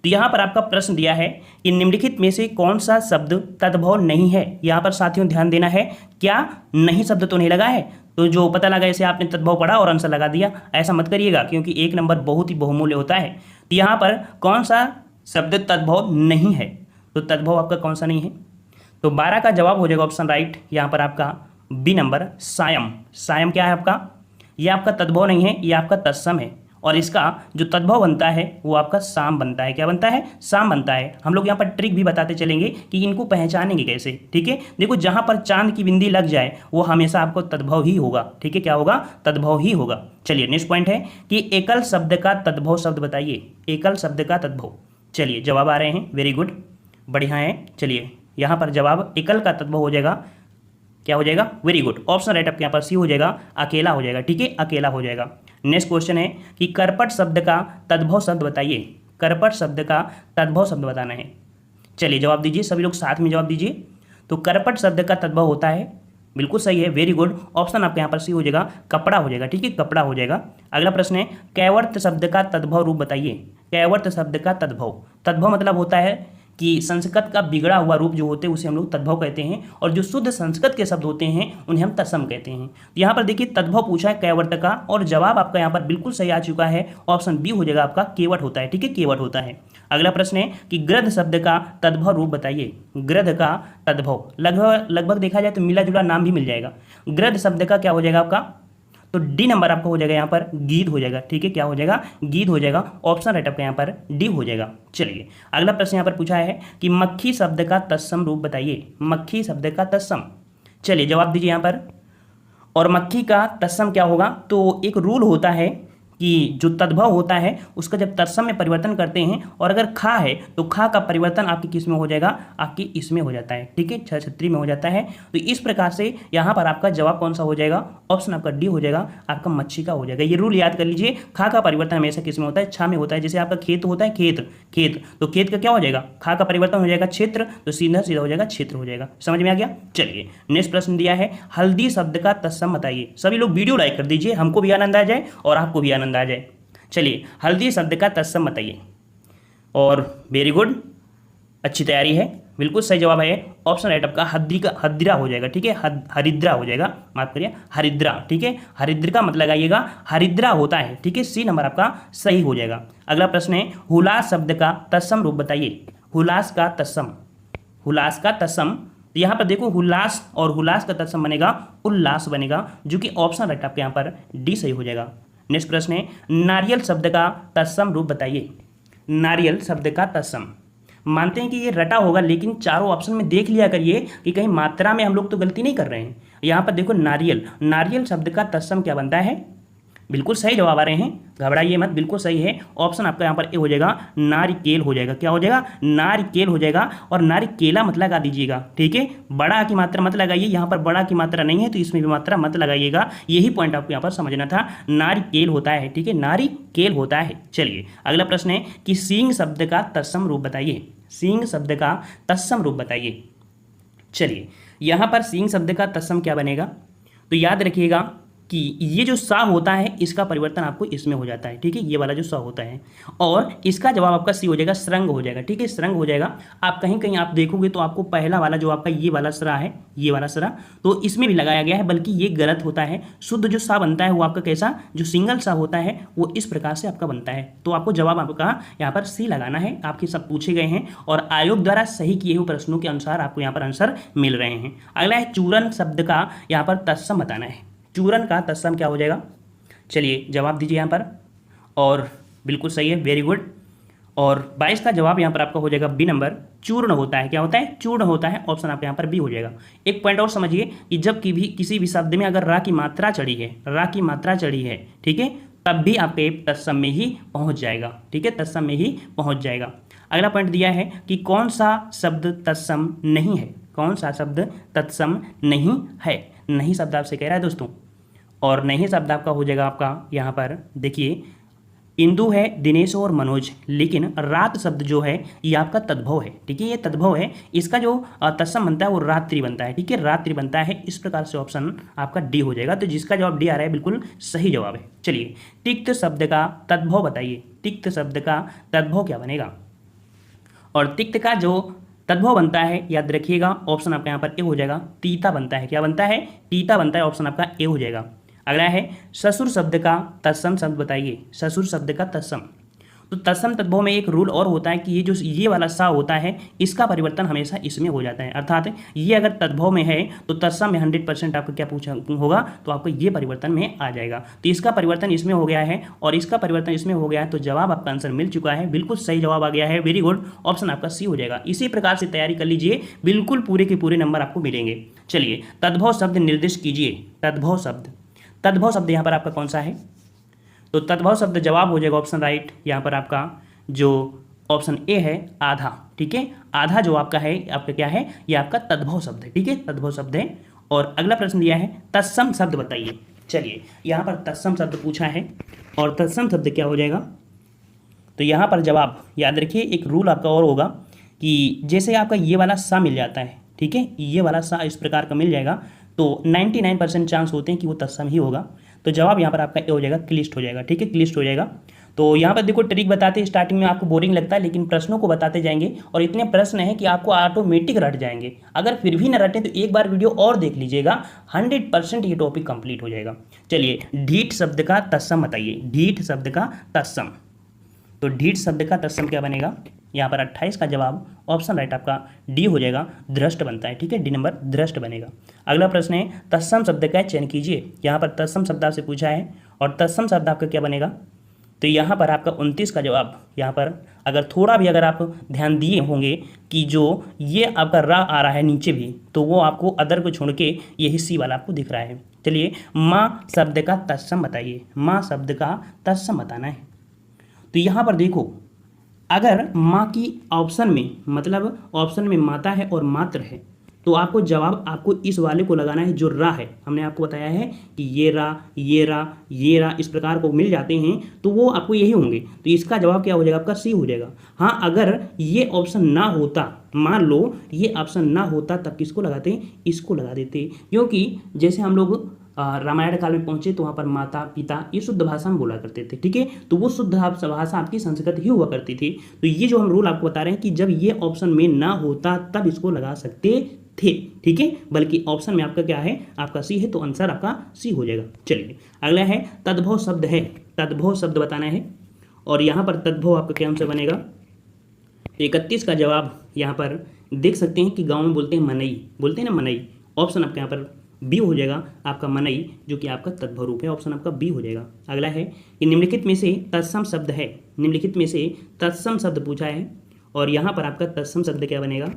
तो यहाँ पर आपका प्रश्न दिया है कि निम्नलिखित में से कौन सा शब्द तद्भव नहीं है। यहाँ पर साथियों ध्यान देना है, क्या नहीं शब्द तो नहीं लगा है, तो जो पता लगा ऐसे आपने तद्भव पढ़ा और आंसर लगा दिया, ऐसा मत करिएगा क्योंकि एक नंबर बहुत ही बहुमूल्य होता है। तो यहाँ पर कौन सा शब्द तद्भव नहीं है, तो तद्भव आपका कौन सा नहीं है, तो 12 का जवाब हो जाएगा ऑप्शन राइट यहाँ पर आपका बी नंबर सायम। सायम क्या है आपका, ये आपका तद्भव नहीं है, ये आपका तत्सम है और इसका जो तद्भव बनता है वो आपका साम बनता है। क्या बनता है, साम बनता है। हम लोग यहाँ पर ट्रिक भी बताते चलेंगे कि इनको पहचानेंगे कैसे। ठीक है, देखो जहाँ पर चांद की बिंदी लग जाए वो हमेशा आपको तद्भव ही होगा। ठीक है, क्या होगा, तद्भव ही होगा। चलिए नेक्स्ट पॉइंट है कि एकल शब्द का तद्भव शब्द बताइए। एकल शब्द का तद्भव, चलिए जवाब आ रहे हैं, वेरी गुड, बढ़िया है। चलिए यहाँ पर जवाब एकल का तद्भव हो जाएगा, क्या हो जाएगा, वेरी गुड, ऑप्शन राइट आपके यहाँ पर सी हो जाएगा, अकेला हो जाएगा। ठीक है, अकेला हो जाएगा। नेक्स्ट क्वेश्चन है कि करपट शब्द का तद्भव शब्द बताइए। करपट शब्द का तद्भव शब्द बताना है। चलिए जवाब दीजिए, सभी लोग साथ में जवाब दीजिए। तो करपट शब्द का तद्भव होता है, बिल्कुल सही है, वेरी गुड, ऑप्शन आपके यहाँ पर सी हो जाएगा, कपड़ा हो जाएगा। ठीक है, कपड़ा हो जाएगा। अगला प्रश्न है कैवर्त शब्द का तद्भव रूप बताइए। कैवर्त शब्द का तद्भव, तद्भव मतलब होता है कि संस्कृत का बिगड़ा हुआ रूप जो होते हैं उसे हम लोग तद्भव कहते हैं और जो शुद्ध संस्कृत के शब्द होते हैं उन्हें हम तत्सम कहते हैं। तो यहाँ पर देखिए तद्भव पूछा है कैवर्त का और जवाब आपका यहाँ पर बिल्कुल सही आ चुका है, ऑप्शन बी हो जाएगा आपका, केवट होता है। ठीक है, केवट होता है। अगला प्रश्न है कि गृध शब्द का तद्भव रूप बताइए। गृध का तद्भव, लगभग देखा जाए तो मिला जुला नाम भी मिल जाएगा। गृध शब्द का क्या हो जाएगा आपका, तो डी नंबर आपका हो जाएगा यहाँ पर, गीध हो जाएगा। ठीक है, क्या हो जाएगा, गीध हो जाएगा, ऑप्शन राइट आपका यहाँ पर डी हो जाएगा। चलिए अगला प्रश्न यहाँ पर पूछा है कि मक्खी शब्द का तत्सम रूप बताइए। मक्खी शब्द का तत्सम, चलिए जवाब दीजिए यहाँ पर। और मक्खी का तत्सम क्या होगा, तो एक रूल होता है कि जो तद्भव होता है उसका जब तत्सम में परिवर्तन करते हैं और अगर खा है तो खा का परिवर्तन आपकी किस में हो जाएगा, आपकी इसमें हो जाता है। ठीक है, छत्री में हो जाता है। तो इस प्रकार से यहाँ पर आपका जवाब कौन सा हो जाएगा, ऑप्शन आपका डी हो जाएगा, आपका मच्छी का हो जाएगा। ये रूल याद कर लीजिए, खा का परिवर्तन हमेशा किस में होता है, छा में होता है। जैसे आपका खेत होता है, खेत तो खेत का क्या हो जाएगा, खा का परिवर्तन हो जाएगा क्षेत्र, तो सीधा सीधा हो जाएगा क्षेत्र हो जाएगा। समझ में आ गया। चलिए नेक्स्ट प्रश्न दिया है हल्दी शब्द का तत्सम बताइए। सभी लोग वीडियो लाइक कर दीजिए, हमको भी आनंद आ जाए और आपको भी आनंद आ जाए। चलिए हल्दी शब्द का तत्सम बताइए और वेरी गुड, अच्छी तैयारी है, बिल्कुल सही जवाब है, ऑप्शन राइट आपका हरिद्रा हो जाएगा। ठीक है, हरिद्रा हो जाएगा, माफ करिए, हरिद्रा। ठीक है, हरिद्र का मतलब लगाइएगा, हरिद्रा होता है। ठीक है, सी नंबर आपका सही हो जाएगा। अगला प्रश्न है हुलास शब्द का तत्सम रूप बताइए। हुलास का तत्सम, हुलास का तत्सम, तो यहाँ पर देखो हुलास और हुलास का तत्सम बनेगा उल्लास बनेगा, जो कि ऑप्शन राइट आपके यहाँ पर डी सही हो जाएगा। नेक्स्ट प्रश्न है नारियल शब्द का तत्सम रूप बताइए। नारियल शब्द का तत्सम, मानते हैं कि ये रटा होगा लेकिन चारों ऑप्शन में देख लिया करिए कि कहीं मात्रा में हम लोग तो गलती नहीं कर रहे हैं। यहाँ पर देखो नारियल, नारियल शब्द का तत्सम क्या बनता है, बिल्कुल सही जवाब आ रहे हैं, घबराइए मत, बिल्कुल सही है, ऑप्शन आपका यहाँ पर ए हो जाएगा, नारिकेल हो जाएगा। क्या हो जाएगा, नारिकेल हो जाएगा। और नारिकेला मत लगा दीजिएगा। ठीक है, बड़ा की मात्रा मत लगाइए, यहाँ पर बड़ा की मात्रा नहीं है तो इसमें भी मात्रा मत लगाइएगा, यही पॉइंट आपको यहाँ पर समझना था। नारिकेल होता है। ठीक है, नारिकेल होता है। चलिए अगला प्रश्न है कि सींग शब्द का तत्सम रूप बताइए। सींग शब्द का तत्सम रूप बताइए। चलिए यहाँ पर सींग शब्द का तत्सम क्या बनेगा, तो याद रखिएगा कि ये जो सा होता है इसका परिवर्तन आपको इसमें हो जाता है। ठीक है, ये वाला जो सा होता है, और इसका जवाब आपका सी हो जाएगा, श्रृंग हो जाएगा। ठीक है, श्रृंग हो जाएगा। आप कहीं कहीं आप देखोगे तो आपको पहला वाला जो आपका ये वाला सरा है, ये वाला सरा, तो इसमें भी लगाया गया है, बल्कि ये गलत होता है। शुद्ध जो सा बनता है वो आपका कैसा, जो सिंगल सा होता है वो इस प्रकार से आपका बनता है। तो आपको जवाब आपका यहाँ पर सी लगाना है। आपके सब पूछे गए हैं और आयोग द्वारा सही किए हुए प्रश्नों के अनुसार आपको यहाँ पर आंसर मिल रहे हैं। अगला है चूरन शब्द का यहाँ पर तत्सम बताना है। चूरन का तत्सम क्या हो जाएगा, चलिए जवाब दीजिए यहाँ पर, और बिल्कुल सही है, वेरी गुड। और 22 का जवाब यहाँ पर आपका हो जाएगा बी नंबर, चूर्ण होता है। क्या होता है, चूर्ण होता है, ऑप्शन आपके यहाँ पर बी हो जाएगा। एक पॉइंट और समझिए कि जब की भी किसी भी शब्द में अगर रा की मात्रा चढ़ी है, रा की मात्रा चढ़ी है, ठीक है, तब भी आपके तत्सम में ही पहुँच जाएगा। ठीक है, तत्सम में ही पहुँच जाएगा। अगला पॉइंट दिया है कि कौन सा शब्द तत्सम नहीं है। कौन सा शब्द तत्सम नहीं है, नहीं शब्द आपसे कह रहा है दोस्तों, और नहीं शब्द आपका हो जाएगा आपका यहाँ पर देखिए, इंदु है, दिनेश और मनोज, लेकिन रात शब्द जो है ये आपका तद्भव है। ठीक है, ये तद्भव है, इसका जो तत्सम बनता है वो रात्रि बनता है। ठीक है, रात्रि बनता है। इस प्रकार से ऑप्शन आपका डी हो जाएगा। तो जिसका जवाब डी आ रहा है बिल्कुल सही जवाब है। चलिए तिक्त शब्द का तद्भव बताइए। तिक्त शब्द का तद्भव क्या बनेगा, और तिक्त का जो तद्भव बनता है याद रखिएगा, ऑप्शन आपका यहाँ पर ए हो जाएगा, तीता बनता है। क्या बनता है? तीता बनता है। ऑप्शन आपका ए हो जाएगा। अगला है ससुर शब्द का तत्सम शब्द बताइए। ससुर शब्द का तत्सम, तो तत्सम तद्भव में एक रूल और होता है कि ये वाला सा होता है, इसका परिवर्तन हमेशा इसमें हो जाता है। अर्थात ये अगर तद्भव में है तो तत्सम में 100% आपको क्या पूछा होगा, तो आपको ये परिवर्तन में आ जाएगा। तो इसका परिवर्तन इसमें हो गया है और इसका परिवर्तन इसमें हो गया है, तो जवाब आपका आंसर मिल चुका है। बिल्कुल सही जवाब आ गया है, वेरी गुड। ऑप्शन आपका सी हो जाएगा। इसी प्रकार से तैयारी कर लीजिए, बिल्कुल पूरे के पूरे नंबर आपको मिलेंगे। चलिए तद्भव शब्द निर्दिष्ट कीजिए। तद्भव शब्द, तद्भव शब्द यहाँ पर आपका कौन सा है? तो तद्भव शब्द जवाब हो जाएगा ऑप्शन राइट। यहाँ पर आपका जो ऑप्शन ए है आधा, ठीक है। आधा जो आपका है, आपका क्या है, ये आपका तद्भव शब्द है, ठीक है, तद्भव शब्द है। और अगला प्रश्न दिया है तत्सम शब्द बताइए। चलिए यहाँ पर तत्सम शब्द पूछा है और तत्सम शब्द क्या हो जाएगा, तो यहाँ पर जवाब याद रखिए, एक रूल आपका और होगा कि जैसे आपका ये वाला सा मिल जाता है, ठीक है, ये वाला सा इस प्रकार का मिल जाएगा, तो 99% चांस होते हैं कि वो तत्सम ही होगा। तो जवाब यहाँ पर आपका ए हो जाएगा, क्लिष्ट हो जाएगा, ठीक है, क्लिष्ट हो जाएगा। तो यहाँ पर देखो ट्रिक बताते हैं, स्टार्टिंग में आपको बोरिंग लगता है, लेकिन प्रश्नों को बताते जाएंगे और इतने प्रश्न हैं कि आपको ऑटोमेटिक रट जाएंगे। अगर फिर भी न रटें तो एक बार वीडियो और देख लीजिएगा, 100% ये टॉपिक कंप्लीट हो जाएगा। चलिए ढीठ शब्द का तत्सम बताइए। ढीठ शब्द का तत्सम, तो ढीठ शब्द का तत्सम क्या बनेगा? यहाँ पर 28 का जवाब ऑप्शन राइट आपका डी हो जाएगा, दृष्ट बनता है, ठीक है, डी नंबर दृष्ट बनेगा। अगला प्रश्न है तत्सम शब्द का चयन कीजिए। यहाँ पर तत्सम शब्द आपसे पूछा है और तत्सम शब्द आपका क्या बनेगा, तो यहाँ पर आपका 29 का जवाब, यहाँ पर अगर थोड़ा भी अगर आप ध्यान दिए होंगे कि जो ये आपका रा आ रहा है नीचे भी, तो वो आपको अदर को छोड़ के यही सी वाला आपको दिख रहा है। चलिए माँ शब्द का तत्सम बताइए। माँ शब्द का तत्सम बताना है। तो यहाँ पर देखो, अगर माँ की ऑप्शन में, मतलब ऑप्शन में माता है और मात्र है, तो आपको जवाब आपको इस वाले को लगाना है जो रा है। हमने आपको बताया है कि ये रा, ये रा, ये रा इस प्रकार को मिल जाते हैं, तो वो आपको यही होंगे। तो इसका जवाब क्या हो जाएगा आपका? सी हो जाएगा। हाँ, अगर ये ऑप्शन ना होता, मान लो ये ऑप्शन ना होता, तब किसको लगाते हैं? इसको लगा देते, क्योंकि जैसे हम लोग रामायण काल में पहुंचे तो वहाँ पर माता पिता ये शुद्ध भाषा में बोला करते थे, ठीक है, तो वो शुद्ध भाषा आपकी संस्कृत ही हुआ करती थी। तो ये जो हम रूल आपको बता रहे हैं कि जब ये ऑप्शन में ना होता तब इसको लगा सकते थे, ठीक है, बल्कि ऑप्शन में आपका क्या है? आपका सी है, तो आंसर आपका सी हो जाएगा। चलिए अगला है तद्भव शब्द है। तद्भव शब्द बताना है और यहाँ पर तद्भव आपका क्या आंसर बनेगा? 31 का जवाब यहाँ पर देख सकते हैं कि गाँव में बोलते हैं मनई, बोलते हैं ना मनई। ऑप्शन आपका यहाँ पर बी हो जाएगा आपका मनई, जो कि आपका तद्भव रूप है। ऑप्शन आपका बी हो जाएगा। अगला है कि निम्नलिखित में से तत्सम शब्द है। निम्नलिखित में से तत्सम शब्द पूछा है और यहाँ पर आपका तत्सम शब्द क्या बनेगा?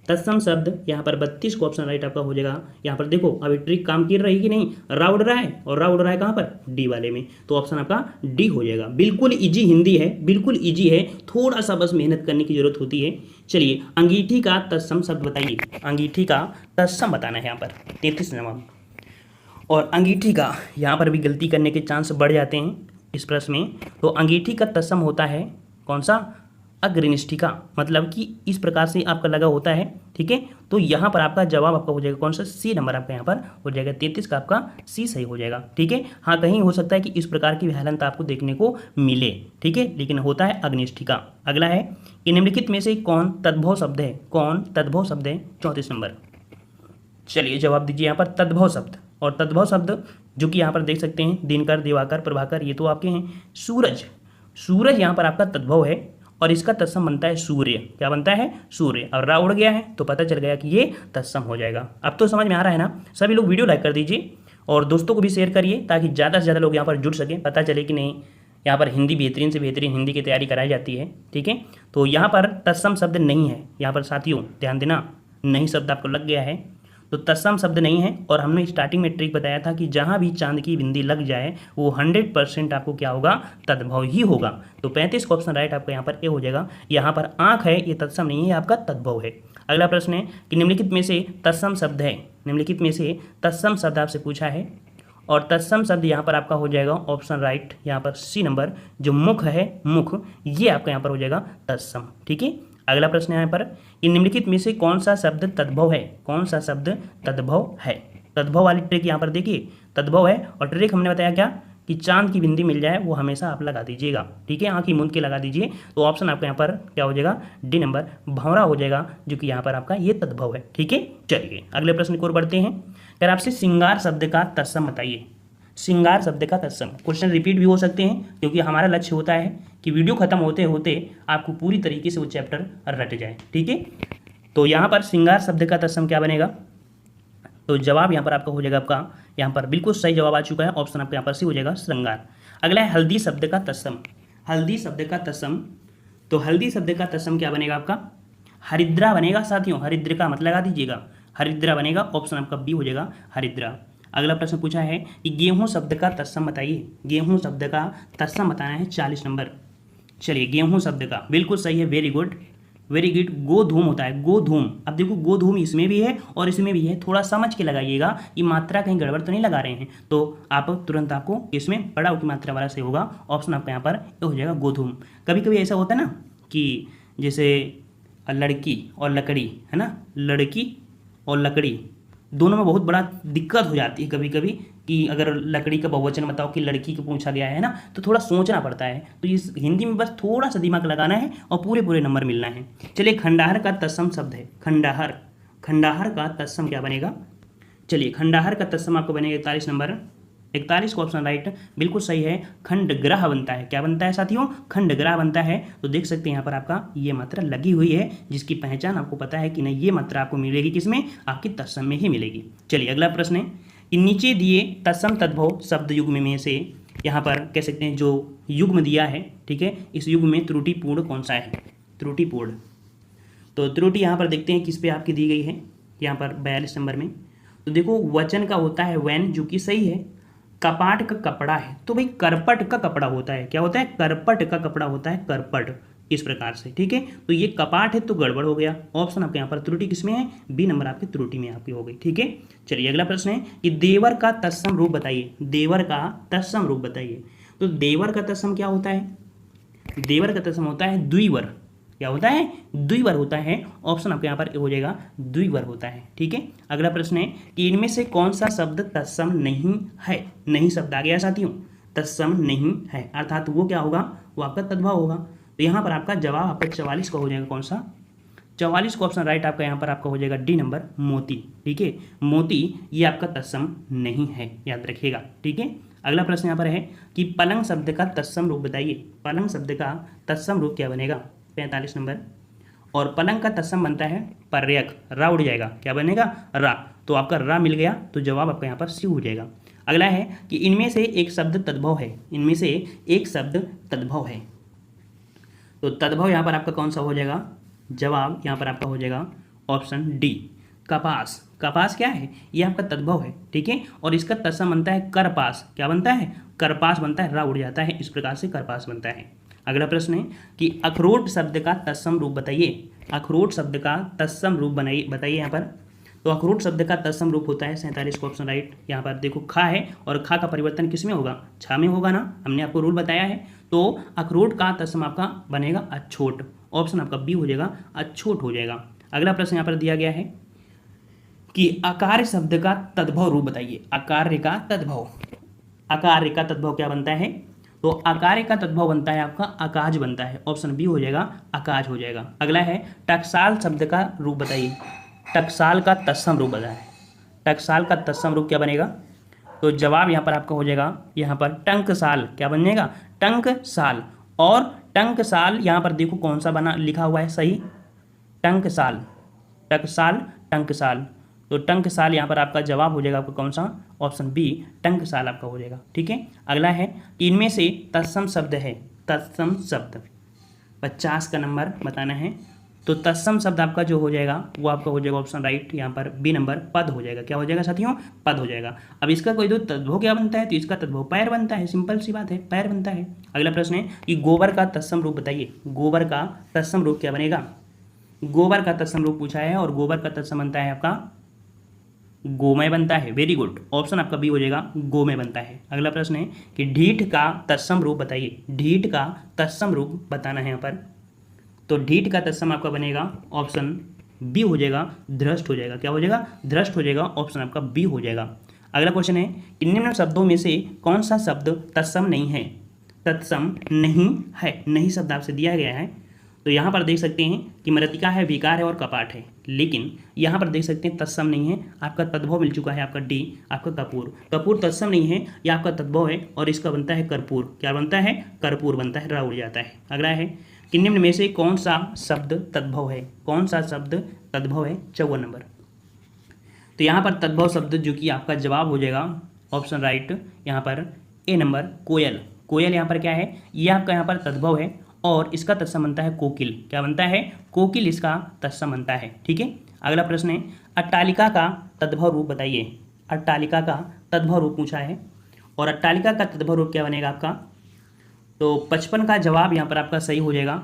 तत्सम शब्द यहाँ पर 32 को ऑप्शन राइट आपका हो जाएगा। यहाँ पर देखो अभी ट्रिक काम कर रही कि नहीं, रा उड़ रहा है और रा उड़ रहा है कहाँ पर? डी वाले में, तो ऑप्शन आपका डी हो जाएगा। बिल्कुल इजी हिंदी है, बिल्कुल इजी है, थोड़ा सा बस मेहनत करने की जरूरत होती है। चलिए अंगीठी का तत्सम शब्द बताइए। अंगीठी का तत्सम बताना है यहाँ पर 33 जवाब। और अंगीठी का यहाँ पर भी गलती करने के चांस बढ़ जाते हैं इस प्रश्न में। तो अंगीठी का तत्सम होता है कौन सा? अग्रनिष्ठिका, मतलब कि इस प्रकार से आपका लगा होता है, ठीक है। तो यहाँ पर आपका जवाब आपका हो जाएगा कौन सा? सी नंबर आपका यहाँ पर हो जाएगा। 33 का आपका सी सही हो जाएगा, ठीक है। हाँ, कहीं हो सकता है कि इस प्रकार की हेलंत आपको देखने को मिले, ठीक है, लेकिन होता है अग्निष्ठिका। अगला है कि निम्नलिखित में से कौन तद्भव शब्द है? कौन तद्भव शब्द है? 34 नंबर। चलिए जवाब दीजिए यहाँ पर तद्भव शब्द। और तद्भव शब्द जो कि यहाँ पर देख सकते हैं, दिनकर, दिवाकर, प्रभाकर, ये तो आपके हैं। सूरज, सूरज यहाँ पर आपका तद्भव है और इसका तत्सम बनता है सूर्य। क्या बनता है? सूर्य। और रा उड़ गया है तो पता चल गया कि ये तत्सम हो जाएगा। अब तो समझ में आ रहा है ना? सभी लोग वीडियो लाइक कर दीजिए और दोस्तों को भी शेयर करिए, ताकि ज़्यादा से ज़्यादा लोग यहाँ पर जुड़ सकें, पता चले कि नहीं यहाँ पर हिंदी बेहतरीन से बेहतरीन हिंदी की तैयारी कराई जाती है, ठीक है। तो यहाँ पर तत्सम शब्द नहीं है, यहाँ पर साथियों ध्यान देना, नहीं शब्द आपको लग गया है, तो तत्सम शब्द नहीं है। और हमने स्टार्टिंग में ट्रिक बताया था कि जहाँ भी चांद की बिंदी लग जाए वो 100% आपको क्या होगा? तद्भव ही होगा। तो 35 का ऑप्शन राइट आपका यहाँ पर ए हो जाएगा। यहाँ पर आँख है, ये तत्सम नहीं है, आपका तद्भव है। अगला प्रश्न है कि निम्नलिखित में से तत्सम शब्द है। निम्नलिखित में से तत्सम शब्द आपसे पूछा है और तत्सम शब्द यहाँ पर आपका हो जाएगा ऑप्शन राइट, यहाँ पर सी नंबर, जो मुख है, मुख, ये आपका यहाँ पर हो जाएगा तत्सम, ठीक है। अगला प्रश्न यहाँ पर कि निम्नलिखित में से कौन सा शब्द तद्भव है? कौन सा शब्द तद्भव है? तद्भव वाली ट्रिक यहाँ पर देखिए, तद्भव है और ट्रिक हमने बताया क्या कि चांद की बिंदी मिल जाए वो हमेशा आप लगा दीजिएगा, ठीक है, आँख ही मूंद के लगा दीजिए। तो ऑप्शन आपका यहाँ पर क्या हो जाएगा, डी नंबर भंवरा हो जाएगा, जो कि यहाँ पर आपका ये तद्भव है, ठीक है। चलिए अगले प्रश्न की ओर बढ़ते हैं। अगर आपसे श्रृंगार शब्द का तत्सम बताइए। श्रृंगार शब्द का तत्सम, क्वेश्चन रिपीट भी हो सकते हैं, क्योंकि हमारा लक्ष्य होता है कि वीडियो खत्म होते होते आपको पूरी तरीके से वो चैप्टर रट जाए, ठीक है। तो यहाँ पर श्रृंगार शब्द का तत्सम क्या बनेगा, तो जवाब यहाँ पर आपका हो जाएगा, आपका यहाँ पर बिल्कुल सही जवाब आ चुका है, ऑप्शन आपका यहाँ पर सी हो जाएगा श्रृंगार। अगला है हल्दी शब्द का तत्सम। हल्दी शब्द का तत्सम, तो हल्दी शब्द का तत्सम क्या बनेगा आपका, हरिद्रा बनेगा साथियों, हरिद्र का मत लगा दीजिएगा, हरिद्रा बनेगा, ऑप्शन आपका बी हो जाएगा हरिद्रा। अगला प्रश्न पूछा है कि गेहूं शब्द का तत्सम बताइए। गेहूं शब्द का तत्सम बताना है 40 नंबर। चलिए गेहूं शब्द का बिल्कुल सही है, वेरी गुड वेरी गुड। गोधूम होता है, गोधूम। अब देखो गोधूम इसमें भी है और इसमें भी है, थोड़ा समझ के लगाइएगा कि मात्रा कहीं गड़बड़ तो नहीं लगा रहे हैं, तो आप तुरंत आपको इसमें बड़ा की मात्रा वाला से होगा, ऑप्शन आपका यहाँ पर हो जाएगा गोधूम। कभी कभी ऐसा होता है ना कि जैसे लड़की और लकड़ी है ना, लड़की और लकड़ी दोनों में बहुत बड़ा दिक्कत हो जाती है कभी कभी, कि अगर लकड़ी का बहुवचन बताओ कि लड़की को पूछा गया है ना, तो थोड़ा सोचना पड़ता है। तो इस हिंदी में बस थोड़ा सा दिमाग लगाना है और पूरे पूरे नंबर मिलना है। चलिए खंडहर का तत्सम शब्द है, खंडहर। खंडहर का तत्सम क्या बनेगा, चलिए खंडहर का तत्सम आपको बनेगा 41 नंबर। 41 का ऑप्शन राइट बिल्कुल सही है, खंडग्राह बनता है। क्या बनता है साथियों, खंडग्राह बनता है। तो देख सकते हैं यहाँ पर आपका ये मात्रा लगी हुई है, जिसकी पहचान आपको पता है कि नहीं, ये मात्रा आपको मिलेगी किसमें, आपकी तत्सम में ही मिलेगी। चलिए अगला प्रश्न है कि नीचे दिए तत्सम तद्भव शब्द युग्म में से यहाँ पर कह सकते हैं जो युग्म दिया है, ठीक है, इस युग्म में त्रुटिपूर्ण कौन सा है, त्रुटिपूर्ण। तो त्रुटि यहाँ पर देखते हैं किस पे आपकी दी गई है, यहाँ पर 42 नंबर में। तो देखो वचन का होता है वैन, जो कि सही है। कपाट का कपड़ा है, तो भाई करपट का कपड़ा होता है, क्या होता है, करपट का कपड़ा होता है, करपट, इस प्रकार से, ठीक है। तो ये कपाट है तो गड़बड़ हो गया, ऑप्शन आपके यहाँ पर त्रुटि किसमें है, बी नंबर आपकी त्रुटि में आपकी हो गई, ठीक है। चलिए अगला प्रश्न है कि देवर का तत्सम रूप बताइए। देवर का तत्सम रूप बताइए। तो देवर का तत्सम क्या होता है, देवर का तत्सम होता है द्विवर। क्या होता है, द्विवर होता है, ऑप्शन आपके यहाँ पर हो जाएगा द्विवर होता है, ठीक है। अगला प्रश्न है कि इनमें से कौन सा शब्द तत्सम नहीं है। नहीं शब्द आ गया साथियों, तत्सम नहीं है, अर्थात वो क्या होगा, वो आपका तद्भव होगा। तो यहाँ पर आपका जवाब आपका 44 का हो जाएगा, कौन सा, 44 का ऑप्शन राइट आपका यहाँ पर आपका हो जाएगा डी नंबर मोती, ठीक है। मोती ये आपका तत्सम नहीं है, याद रखिएगा, ठीक है। अगला प्रश्न यहाँ पर है कि पलंग शब्द का तत्सम रूप बताइए। पलंग शब्द का तत्सम रूप क्या बनेगा, 45 नंबर। और पलंग का तत्सम बनता है पर्यक, रा उड़ जाएगा, क्या बनेगा, रा। तो आपका रा मिल गया, तो जवाब आपका यहाँ पर सी हो जाएगा। अगला है कि इनमें से एक शब्द तद्भव है। इनमें से एक शब्द तद्भव है, तो तद्भव यहाँ पर आपका कौन सा हो जाएगा, जवाब यहाँ पर आपका हो जाएगा ऑप्शन डी, कपास। कपास क्या है, ये आपका तद्भव है, ठीक है। और इसका तत्सम बनता है करपास, क्या बनता है, करपास बनता है, रा उड़ जाता है, इस प्रकार से करपास बनता है। अगला प्रश्न है कि अखरोट शब्द का तत्सम रूप बताइए। अखरोट शब्द का तत्सम रूप बताइए यहाँ पर। तो अखरोट शब्द का तत्सम रूप होता है 47 का ऑप्शन राइट। यहाँ पर देखो खा है और खा का परिवर्तन किस में होगा, छा में होगा ना, हमने आपको रूल बताया है। तो अखरोट का तत्सम आपका बनेगा अछोट, ऑप्शन आपका बी हो जाएगा, अछोट हो जाएगा। अगला प्रश्न यहाँ पर दिया गया है कि आकार शब्द का तद्भव रूप बताइए। आकार का तद्भव, आकार का तद्भव क्या बनता है, तो आकार का तद्भव बनता है आपका आकाज बनता है, ऑप्शन बी हो जाएगा, आकाज हो जाएगा। अगला है टकसाल शब्द का रूप बताइए। टकसाल का तत्सम रूप बताएं। टकसाल का तत्सम रूप क्या बनेगा, तो जवाब यहाँ पर आपका हो जाएगा यहाँ पर टंकसाल, क्या बनेगा, टंकसाल। और टंकसाल यहाँ पर देखो कौन सा बना लिखा हुआ है सही, टंकसाल, टकसाल, टंकसाल। तो टंकसाल यहाँ पर आपका जवाब हो जाएगा आपका कौन सा, ऑप्शन बी, टंकसाल आपका हो जाएगा, ठीक है। अगला है कि इनमें से तत्सम शब्द है। तत्सम शब्द 50 का नंबर बताना है। तो तत्सम शब्द आपका जो हो जाएगा वो आपका हो जाएगा ऑप्शन राइट, यहाँ पर बी नंबर पद हो जाएगा, क्या हो जाएगा साथियों, पद हो जाएगा। अब इसका कोई दो तद्भव क्या बनता है, तो इसका तद्भव पैर बनता है, सिंपल सी बात है, पैर बनता है। अगला प्रश्न है कि गोबर का तत्सम रूप बताइए। गोबर का तत्सम रूप क्या बनेगा, गोबर का तत्सम रूप पूछा है और गोबर का तत्सम बनता है आपका गोमय बनता है, वेरी गुड, ऑप्शन आपका बी हो जाएगा, गोमय बनता है। अगला प्रश्न है कि ढीठ का तत्सम रूप बताइए। ढीठ का तत्सम रूप बताना है यहाँ पर। तो ढीठ का तत्सम आपका बनेगा ऑप्शन बी हो जाएगा, ध्रष्ट हो जाएगा, क्या हो जाएगा, ध्रष्ट हो जाएगा, ऑप्शन आपका बी हो जाएगा। अगला क्वेश्चन है कि निम्न शब्दों में से कौन सा शब्द तत्सम नहीं है। तत्सम नहीं है, नहीं शब्द आपसे दिया गया है। तो यहाँ पर देख सकते हैं कि मृत्तिका है, विकार है और कपाट है, लेकिन यहाँ पर देख सकते हैं तत्सम नहीं है। आपका तद्भव मिल चुका है, आपका डी, आपका कपूर। कपूर तत्सम नहीं है, यह आपका तद्भव है और इसका बनता है कर्पूर। क्या बनता है? कर्पूर बनता है, रा उड़ जाता है। अगला है कि निम्न में से कौन सा शब्द तद्भव है। कौन सा शब्द तद्भव है? 54 नंबर। तो यहाँ पर तद्भव शब्द जो कि आपका जवाब हो जाएगा ऑप्शन राइट, यहाँ पर ए नंबर, कोयल। कोयल यहाँ पर क्या है? ये आपका यहाँ पर तद्भव है और इसका तत्सम बनता है कोकिल। क्या बनता है? कोकिल इसका तत्सम बनता है। ठीक है। अगला प्रश्न है अट्टालिका का तद्भव रूप बताइए। अट्टालिका का तद्भव रूप पूछा है और अट्टालिका का तद्भव रूप क्या बनेगा आपका? तो 55 का जवाब यहाँ पर आपका सही हो जाएगा,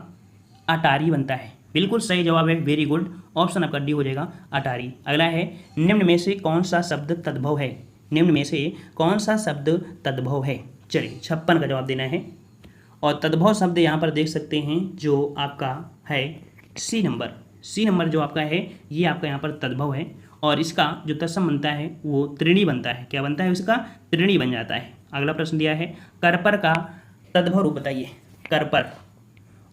अटारी बनता है। बिल्कुल सही जवाब है, वेरी गुड। ऑप्शन आपका डी हो जाएगा, अटारी। अगला है निम्न में से कौन सा शब्द तद्भव है। निम्न में से कौन सा शब्द तद्भव है? चलिए 56 का जवाब देना है और तद्भव शब्द यहाँ पर देख सकते हैं जो आपका है सी नंबर। सी नंबर जो आपका है ये आपका यहाँ पर तद्भव है और इसका जो तत्सम बनता है वो त्रिणी बनता है। क्या बनता है? उसका त्रिणी बन जाता है। अगला प्रश्न दिया है करपर का तद्भव रूप बताइए। करपर,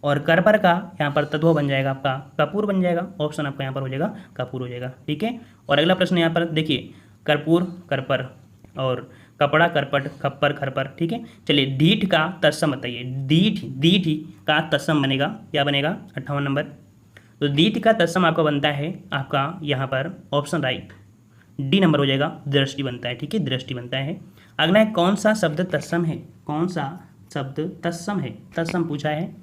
और करपर का यहाँ पर तद्भव बन जाएगा आपका कपूर बन जाएगा। ऑप्शन आपका यहाँ पर हो जाएगा कपूर हो जाएगा। ठीक है। और अगला प्रश्न यहाँ पर देखिए, कर्पूर, करपर और कपड़ा, करपट, खप्पर, खरपर। ठीक है। चलिए डीठ का तत्सम बताइए। डीठ, डीठ का तत्सम बनेगा, क्या बनेगा? 58 नंबर। तो डीठ का तत्सम आपका बनता है आपका यहाँ पर ऑप्शन राइट, डी नंबर हो जाएगा, दृष्टि बनता है। ठीक है, दृष्टि बनता है। अगला है कौन सा शब्द तत्सम है। कौन सा शब्द तत्सम है? तत्सम पूछा है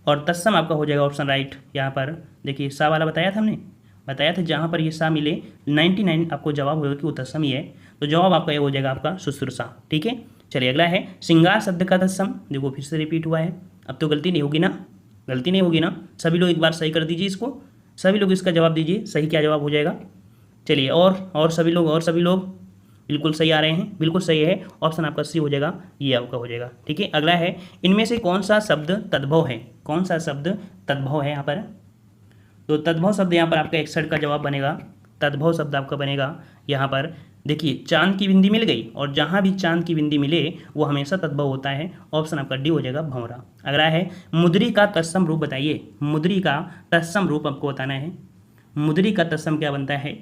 और तत्सम आपका हो जाएगा ऑप्शन राइट। यहाँ पर देखिए सा वाला बताया था हमने, बताया था जहाँ पर ये सा मिले 99 आपको जवाब होगा कि वो तत्सम ही है। तो जवाब आपका ये हो जाएगा आपका शुश्रूषा। ठीक है। चलिए अगला है श्रृंगार शब्द का तत्सम। देखो फिर से रिपीट हुआ है, अब तो गलती नहीं होगी ना? गलती नहीं होगी ना? सभी लोग एक बार सही कर दीजिए इसको, सभी लोग इसका जवाब दीजिए, सही क्या जवाब हो जाएगा। चलिए और सभी लोग बिल्कुल सही आ रहे हैं, बिल्कुल सही है। ऑप्शन आपका सी हो जाएगा, ये आपका हो जाएगा। ठीक है। अगला है इनमें से कौन सा शब्द तद्भव है। कौन सा शब्द तद्भव है यहाँ पर? तो तद्भव शब्द यहाँ पर आपका 61 का जवाब बनेगा। तद्भव शब्द आपका बनेगा यहाँ पर देखिए, चांद की बिंदी मिल गई और जहाँ भी चांद की बिंदी मिले वो हमेशा तद्भव होता है। ऑप्शन आपका डी हो जाएगा, भंवरा। अगला है मुद्री का तत्सम रूप बताइए। मुद्री का तत्सम रूप आपको बताना है। मुद्री का तत्सम क्या बनता है?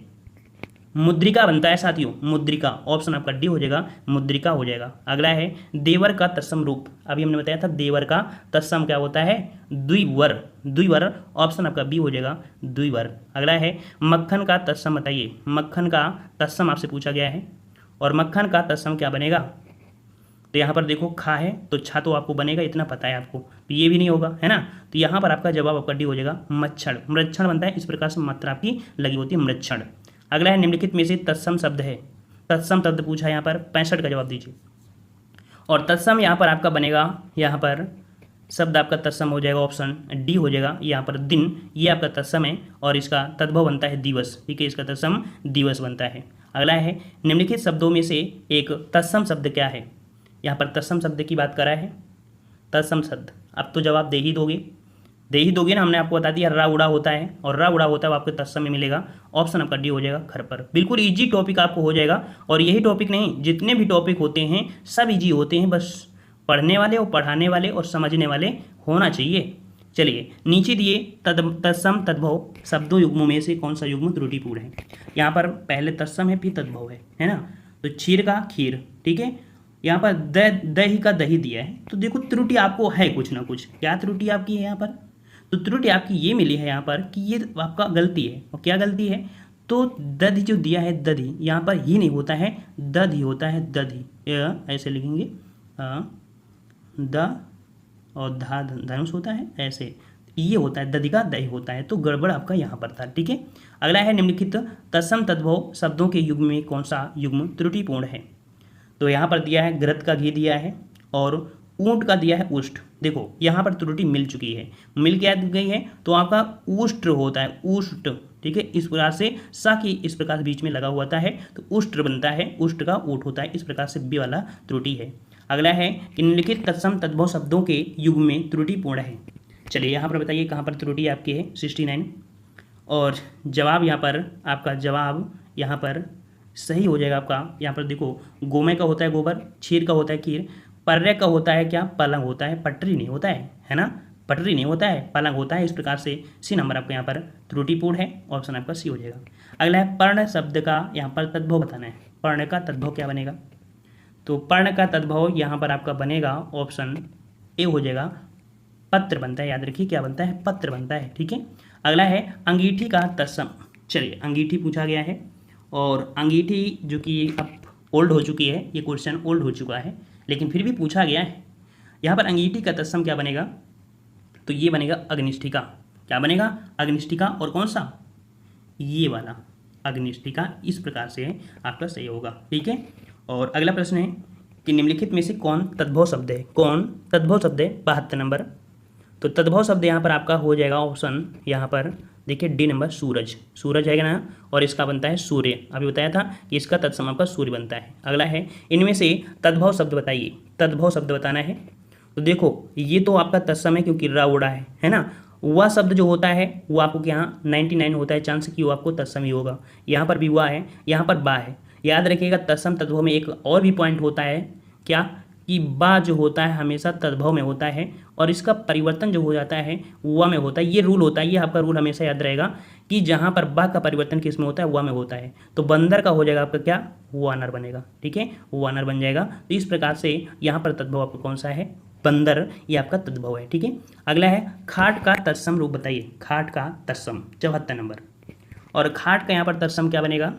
मुद्रिका बनता है साथियों, मुद्रिका। ऑप्शन आपका डी हो जाएगा, मुद्रिका हो जाएगा। अगला है देवर का तत्सम रूप। अभी हमने बताया था देवर का तत्सम क्या होता है? द्विवर, द्विवर। ऑप्शन आपका बी हो जाएगा, द्विवर। अगला है मक्खन का तत्सम बताइए। मक्खन का तत्सम आपसे पूछा गया है और मक्खन का तत्सम क्या बनेगा? तो यहाँ पर देखो खा है तो छा तो आपको बनेगा, इतना पता है आपको, तो ये भी नहीं होगा, है ना? तो यहाँ पर आपका जवाब आपका डी हो जाएगा, मच्छर। मृच्छण बनता है, इस प्रकार से मात्रा आपकी लगी होती है, मृच्छण। अगला है निम्नलिखित में से तत्सम शब्द है। तत्सम शब्द पूछा है यहाँ पर, 65 का जवाब दीजिए। और तत्सम यहाँ पर आपका बनेगा, यहाँ पर शब्द आपका तत्सम हो जाएगा, ऑप्शन डी हो जाएगा। यहाँ पर दिन, ये आपका तत्सम है और इसका तद्भव बनता है दिवस। ठीक है, इसका तत्सम दिवस बनता है। अगला है निम्नलिखित शब्दों में से एक तत्सम शब्द क्या है। यहाँ पर तत्सम शब्द की बात करा है। तत्सम शब्द अब तो जवाब दे ही दोगे ना, हमने आपको बता दिया रा उड़ा होता है और रा उड़ा होता है वो आपको तत्सम में मिलेगा। ऑप्शन आपका डी हो जाएगा, खरपर। बिल्कुल इजी टॉपिक आपको हो जाएगा और यही टॉपिक नहीं, जितने भी टॉपिक होते हैं सब इजी होते हैं, बस पढ़ने वाले और पढ़ाने वाले और समझने वाले होना चाहिए। चलिए नीचे दिए तत्सम तद्भव शब्दों युग्मों में से कौन सा युग्म त्रुटिपूर्ण है। यहाँ पर पहले तत्सम है फिर तद्भव है ना? तो क्षीर का खीर, ठीक है। यहाँ पर दही का दही दिया है, तो देखो त्रुटि आपको है कुछ ना कुछ। क्या त्रुटि आपकी है यहाँ पर? तो त्रुटि आपकी ये मिली है यहाँ पर कि ये आपका गलती है। और क्या गलती है? तो दधि जो दिया है, दधि यहाँ पर ही नहीं होता है, दधि होता है, दधि। ऐसे लिखेंगे द और धा धनुष होता है, ऐसे ये होता है, दधि का दही होता है, तो गड़बड़ आपका यहाँ पर था। ठीक है। अगला है निम्नलिखित तत्सम तद्भव शब्दों के युग्म में कौन सा युग्म त्रुटिपूर्ण है। तो यहाँ पर दिया है घृत का घी दिया है और ऊंट का दिया है उष्ट। देखो यहाँ पर त्रुटि मिल चुकी है, मिल क्या गई है? तो आपका उष्ट्र होता है, उष्ट। ठीक है, इस प्रकार से सा की इस प्रकार से बीच में लगा हुआ है तो उष्ट्र बनता है, उष्ट का ऊट होता है, इस प्रकार से बी वाला त्रुटि है। अगला है कि निम्नलिखित तत्सम तद्भव शब्दों के युग्म में त्रुटिपूर्ण है। चलिए यहाँ पर बताइए कहाँ पर त्रुटि आपकी है, 69। और जवाब यहाँ पर आपका जवाब यहाँ पर सही हो जाएगा आपका। यहाँ पर देखो, गोमय का होता है गोबर, क्षीर का होता है खीर, पर्य का होता है क्या, पलंग होता है, पटरी नहीं होता है ना, पटरी नहीं होता है, पलंग होता है। इस प्रकार से सी नंबर आपका यहाँ पर त्रुटिपूर्ण है, ऑप्शन आपका सी हो जाएगा। अगला है पर्ण शब्द का यहाँ पर तद्भव बताना है। पर्ण का तद्भव क्या बनेगा, तो पर्ण का तद्भव यहाँ पर आपका बनेगा ऑप्शन ए हो जाएगा, पत्र बनता है। याद रखिए क्या बनता है, पत्र बनता है। ठीक है, अगला है अंगीठी का तत्सम। चलिए, अंगीठी पूछा गया है, और अंगीठी जो कि अब ओल्ड हो चुकी है, ये क्वेश्चन ओल्ड हो चुका है, लेकिन फिर भी पूछा गया है। यहाँ पर अंगीठी का तत्सम क्या बनेगा, तो ये बनेगा अग्निष्ठिका। क्या बनेगा, अग्निष्ठिका। और कौन सा, ये वाला अग्निष्ठिका। इस प्रकार से आपका सही होगा। ठीक है, और अगला प्रश्न है कि निम्नलिखित में से कौन तद्भव शब्द है, कौन तद्भव शब्द है, 72 नंबर। तो तद्भव शब्द यहाँ पर आपका हो जाएगा ऑप्शन, यहाँ पर देखिए डी नंबर, सूरज। सूरज है ना, और इसका बनता है सूर्य। अभी बताया था कि इसका तत्सम आपका सूर्य बनता है। अगला है इनमें से तद्भव शब्द बताइए, तद्भव शब्द बताना है। तो देखो, ये तो आपका तत्सम है क्योंकि रा उड़ा है ना। वह शब्द जो होता है वो आपको यहाँ 99 होता है चांस कि वो आपको तत्सम ही होगा। यहाँ पर भी हुआ है, यहाँ पर बा है। याद रखिएगा तत्सम तद्भव में एक और भी पॉइंट होता है, क्या कि बा जो होता है हमेशा तद्भव में होता है, और इसका परिवर्तन जो हो जाता है वा में होता है। ये रूल होता है, ये आपका रूल हमेशा याद रहेगा कि जहाँ पर बा का परिवर्तन किस में होता है, वा में होता है। तो बंदर का हो जाएगा आपका क्या, वानर बनेगा। ठीक है, वानर बन जाएगा। तो इस प्रकार से यहाँ पर तद्भव आपका कौन सा है, बंदर, ये आपका तद्भव है। ठीक है, अगला है खाट का तत्सम रूप बताइए। खाट का तत्सम 74 नंबर। और खाट का यहाँ पर तत्सम क्या बनेगा,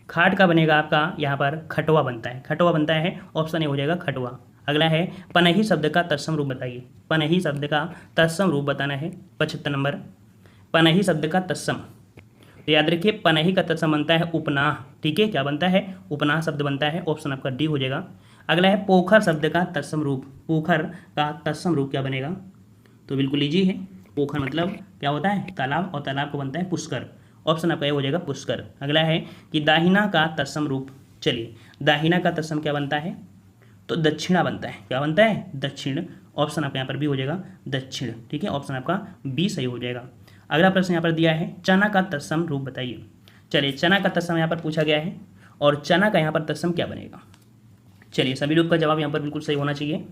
खाट का बनेगा आपका यहाँ पर खटवा बनता है, खटवा बनता है। ऑप्शन ए हो जाएगा खटवा। अगला है पनही शब्द का तत्सम रूप बताइए। पनही शब्द का तत्सम रूप बताना है, 75 नंबर। पनही शब्द का तत्सम, तो याद रखिए पनही का तत्सम बनता है उपनाह। ठीक है, क्या बनता है, उपनाह शब्द बनता है। ऑप्शन आपका डी हो जाएगा। अगला है पोखर शब्द का तत्सम रूप। पोखर का तत्सम रूप क्या बनेगा, तो बिल्कुल इजी है। पोखर मतलब क्या होता है, तालाब, और तालाब को बनता है पुष्कर। ऑप्शन आपका ये हो जाएगा पुष्कर। अगला है कि दाहिना का तत्सम रूप। चलिए, दाहिना का तत्सम क्या बनता है, तो दक्षिणा बनता है। क्या बनता है, दक्षिण। ऑप्शन आपका यहाँ पर भी हो जाएगा दक्षिण। ठीक है, ऑप्शन आपका बी सही हो जाएगा। अगला प्रश्न यहाँ पर दिया है चना का तत्सम रूप बताइए। चलिए, चना का तत्सम यहाँ पर पूछा गया है, और चना का यहाँ पर तत्सम क्या बनेगा। चलिए, सभी लोग का जवाब यहाँ पर बिल्कुल सही होना चाहिए।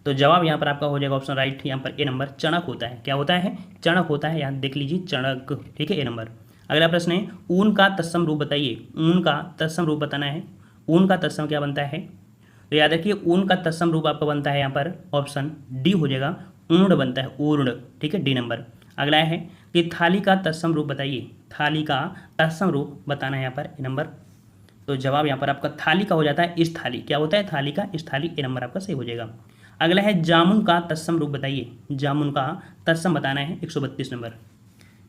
तो जवाब यहाँ पर आपका हो जाएगा ऑप्शन राइट, यहाँ पर ए नंबर, चणक होता है। क्या होता है, चणक होता है। यहाँ देख लीजिए चणक। ठीक है, ए नंबर। अगला प्रश्न है ऊन का तत्सम रूप बताइए। ऊन का तत्सम रूप बताना है। ऊन का तत्सम क्या बनता है, तो याद रखिए ऊन का तत्सम रूप आपका बनता है यहाँ पर ऑप्शन डी हो जाएगा, ऊर्ण बनता है, ऊर्ण। ठीक है, डी नंबर। अगला है कि थाली का तत्सम रूप बताइए। थाली का तत्सम रूप बताना है यहाँ पर, ए नंबर। तो जवाब यहाँ पर आपका थाली का हो जाता है इस थाली। क्या होता है, थाली का इस थाली, ए नंबर आपका सही हो जाएगा। अगला है जामुन का तत्सम रूप बताइए। जामुन का तत्सम बताना है, 132 नंबर।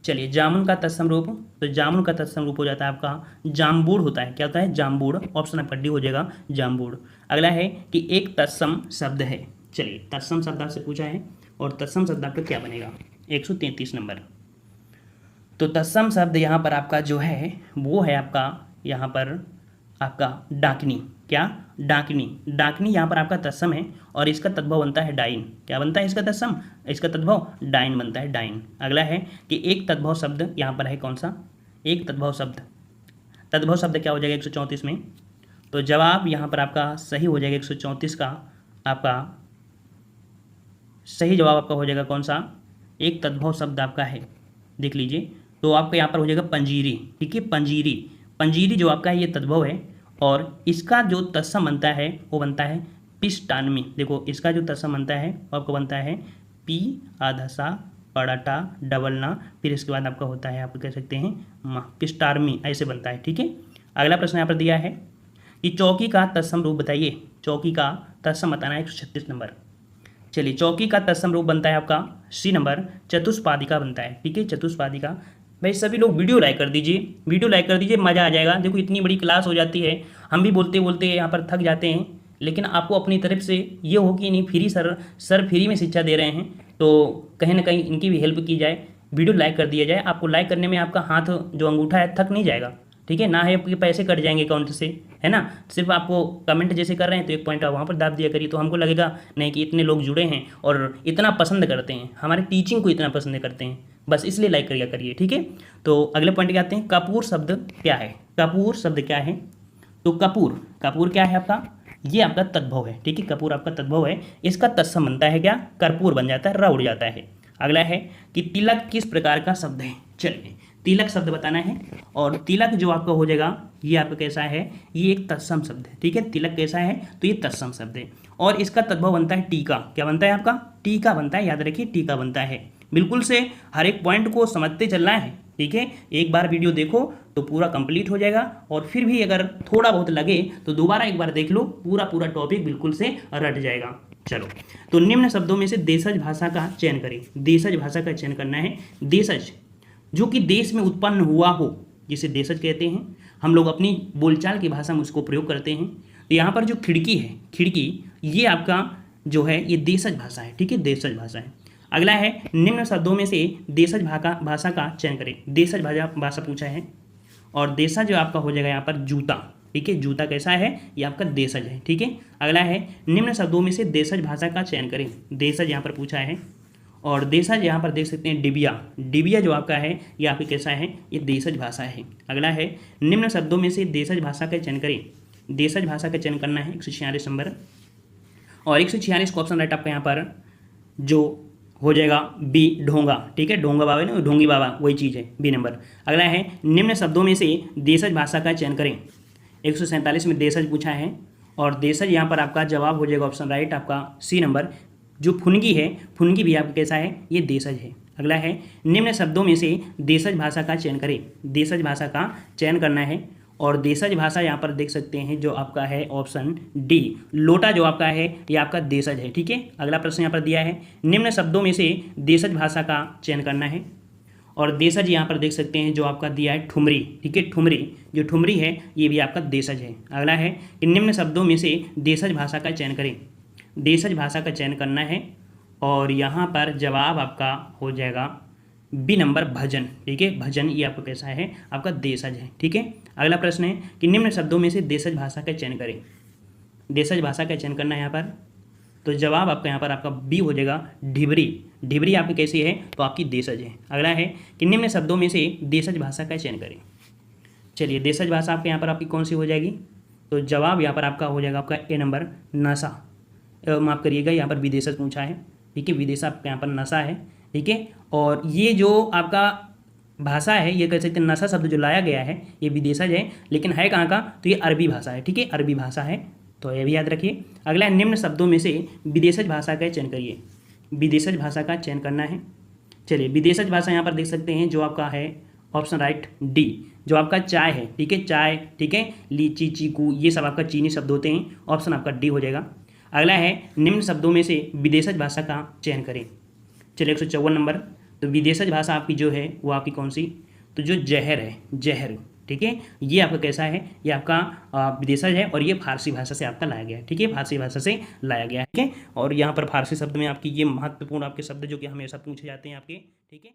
चलिए, जामुन का तत्सम रूप, तो जामुन का तत्सम रूप हो जाता है आपका जाम्बूड़ होता है। क्या होता है, जाम्बूड़। ऑप्शन आपका डी हो जाएगा, जाम्बूड़। अगला है कि एक तत्सम शब्द है। चलिए, तत्सम शब्द आपसे पूछा है, और तत्सम शब्द आपका क्या बनेगा, 133 नंबर। तो तत्सम शब्द यहाँ पर आपका जो है वो है आपका यहाँ पर आपका डाकनी। क्या, डाकनी। डाकनी यहाँ पर आपका तत्सम है, और इसका तद्भव बनता है डाइन। क्या बनता है इसका तत्सम, इसका तद्भव डाइन बनता है, डाइन। अगला है कि एक तद्भव शब्द यहाँ पर है, कौन सा, एक तद्भव शब्द। तद्भव शब्द क्या हो जाएगा 134 में, तो जवाब यहाँ पर आपका सही हो जाएगा 134 का आपका सही जवाब आपका हो जाएगा कौन सा, एक तद्भव शब्द आपका है, देख लीजिए। तो आपका यहाँ पर हो जाएगा पंजीरी। ठीक है, पंजीरी। पंजीरी जो आपका है ये तद्भव है, और इसका जो तत्सम बनता है वो बनता है पिष्टान्मी। देखो, इसका जो तत्सम बनता है वो आपको बनता है पी आधा सा पड़ाटा डबल ना, फिर इसके बाद आपका होता है, आप कह सकते हैं पिष्टार्मी, ऐसे बनता है। ठीक है, अगला प्रश्न यहाँ पर दिया है कि चौकी का तत्सम रूप बताइए। चौकी का तत्सम बताना है, 136 नंबर। चलिए, चौकी का तत्सम रूप बनता है आपका सी नंबर, चतुष्पादिका बनता है। ठीक है, चतुष्पादिका। भाई सभी लोग वीडियो लाइक कर दीजिए, वीडियो लाइक कर दीजिए, मज़ा आ जाएगा। देखो, इतनी बड़ी क्लास हो जाती है, हम भी बोलते बोलते यहाँ पर थक जाते हैं, लेकिन आपको अपनी तरफ से ये हो कि नहीं, फ्री सर फ्री में शिक्षा दे रहे हैं, तो कहीं ना कहीं इनकी भी हेल्प की जाए, वीडियो लाइक कर दिया जाए। आपको लाइक करने में आपका हाथ जो अंगूठा है थक नहीं जाएगा। ठीक है ना, है आपके पैसे कट जाएंगे अकाउंट से, है ना। सिर्फ आपको कमेंट जैसे कर रहे हैं तो एक पॉइंट आप वहाँ पर दाब दिया करिए, तो हमको लगेगा नहीं कि इतने लोग जुड़े हैं और इतना पसंद करते हैं, हमारे टीचिंग को इतना पसंद करते हैं, बस इसलिए लाइक करिए। ठीक है, तो अगले पॉइंट पे आते हैं। कपूर शब्द क्या है। कपूर शब्द क्या है, तो कपूर, कपूर क्या है आपका, ये आपका तद्भव है, ठीक है, कपूर आपका तद्भव है। इसका तत्सम बनता है क्या, कर्पूर बन जाता है, र उड़ जाता है। अगला है कि तिलक किस प्रकार का शब्द है। चलिए तिलक शब्द बताना है, और तिलक जो आपका हो जाएगा ये आपका कैसा है, ये एक तत्सम शब्द है, ठीक है, तिलक कैसा है, तो ये तत्सम शब्द है। और इसका तद्भव बनता है टीका, क्या बनता है आपका, टीका बनता है, याद रखिए टीका बनता है। बिल्कुल से हर एक पॉइंट को समझते चलना है, ठीक है, एक बार वीडियो देखो तो पूरा कंप्लीट हो जाएगा, और फिर भी अगर थोड़ा बहुत लगे तो दोबारा एक बार देख लो, पूरा पूरा टॉपिक बिल्कुल से रट जाएगा। चलो, तो निम्न शब्दों में से देशज भाषा का चयन करें। देशज भाषा का चयन करना है। देशज जो कि देश में उत्पन्न हुआ हो, जिसे देशज कहते हैं, हम लोग अपनी बोलचाल की भाषा में उसको प्रयोग करते हैं। तो यहाँ पर जो खिड़की है, खिड़की, ये आपका जो है ये देशज भाषा है, ठीक है, देशज भाषा है। अगला है निम्न शब्दों में से देशज भाषा का चयन करें। देशज भाषा पूछा है, और देशज जो आपका हो जाएगा यहाँ पर जूता, ठीक है, जूता कैसा है, ये आपका देशज है, ठीक है। अगला है निम्न शब्दों में से देशज भाषा का चयन करें। देशज यहाँ पर पूछा है, और देशज यहाँ पर देख सकते हैं डिबिया, डिबिया जो आपका है ये आपकी कैसा है, ये देशज भाषा है। अगला है निम्न शब्दों में से देशज भाषा का चयन करें। देशज भाषा का चयन करना है 146 नंबर, और 146 का ऑप्शन राइट आपका यहाँ पर जो हो जाएगा बी, ढोंगा, ठीक है, ढोंगा बाबा ना, ढोंगी बाबा वही चीज़ है, बी नंबर। अगला है निम्न शब्दों में से देशज भाषा का चयन करें। 147 में देशज पूछा है, और देशज यहाँ पर आपका जवाब हो जाएगा ऑप्शन राइट आपका सी नंबर। जो फुनगी है, फुनगी भी आपका कैसा है, ये देशज है। अगला है निम्न शब्दों में से देशज भाषा का चयन करें। देशज भाषा का चयन करना है, और देशज भाषा यहाँ पर देख सकते हैं जो आपका है ऑप्शन डी, लोटा जो आपका है ये आपका देशज है, ठीक है। अगला प्रश्न यहाँ पर दिया है निम्न शब्दों में से देशज भाषा का चयन करना है, और देशज यहाँ पर देख सकते हैं जो आपका दिया है ठुमरी, ठीक है, ठुमरी, जो ठुमरी है ये भी आपका देशज है। अगला है कि निम्न शब्दों में से देशज भाषा का चयन करें। देशज भाषा का चयन करना है, और यहाँ पर जवाब आपका हो जाएगा बी नंबर भजन, ठीक है, भजन ये आपका कैसा है, आपका देशज है, ठीक है। अगला प्रश्न है कि निम्न शब्दों में से देशज भाषा का चयन करें। देशज भाषा का चयन करना है यहाँ पर, तो जवाब आपका यहाँ पर आपका बी हो जाएगा ढिबरी। ढिबरी आपकी कैसी है, तो आपकी देशज है। अगला है कि निम्न शब्दों में से देशज भाषा का चयन करें। चलिए देशज भाषा आपके यहाँ पर आपकी कौन सी हो जाएगी, तो जवाब यहाँ पर आपका हो जाएगा आपका ए नंबर नशा, माफ़ करिएगा, यहाँ पर विदेशज पूछा है, ठीक है, विदेश आपके यहाँ पर नशा है, ठीक है। और ये जो आपका भाषा है ये कह सकते हैं नशा शब्द जो लाया गया है ये विदेशज है, लेकिन है कहाँ का, तो ये अरबी भाषा है, ठीक है, अरबी भाषा है, तो ये भी याद रखिए। अगला है निम्न शब्दों में से विदेशज भाषा का चयन करिए। विदेशज भाषा का चयन करना है। चलिए विदेशज भाषा यहाँ पर देख सकते हैं जो आपका है ऑप्शन राइट डी, जो आपका चाय है, ठीक है, चाय, ठीक है, लीची, चीकू, ये सब आपका चीनी शब्द होते हैं, ऑप्शन आपका डी हो जाएगा। अगला है निम्न शब्दों में से विदेशज भाषा का चयन करें। चलिए 154 नंबर, तो विदेशज भाषा आपकी जो है वो आपकी कौन सी, तो जो जहर है, जहर, ठीक है, ये आपका कैसा है, ये आपका विदेशज है, और ये फारसी भाषा से आपका लाया गया है, ठीक है, फारसी भाषा से लाया गया है, ठीक है। और यहाँ पर फारसी शब्द में आपकी ये महत्वपूर्ण आपके शब्द जो कि हमेशा पूछे जाते हैं आपके, ठीक है।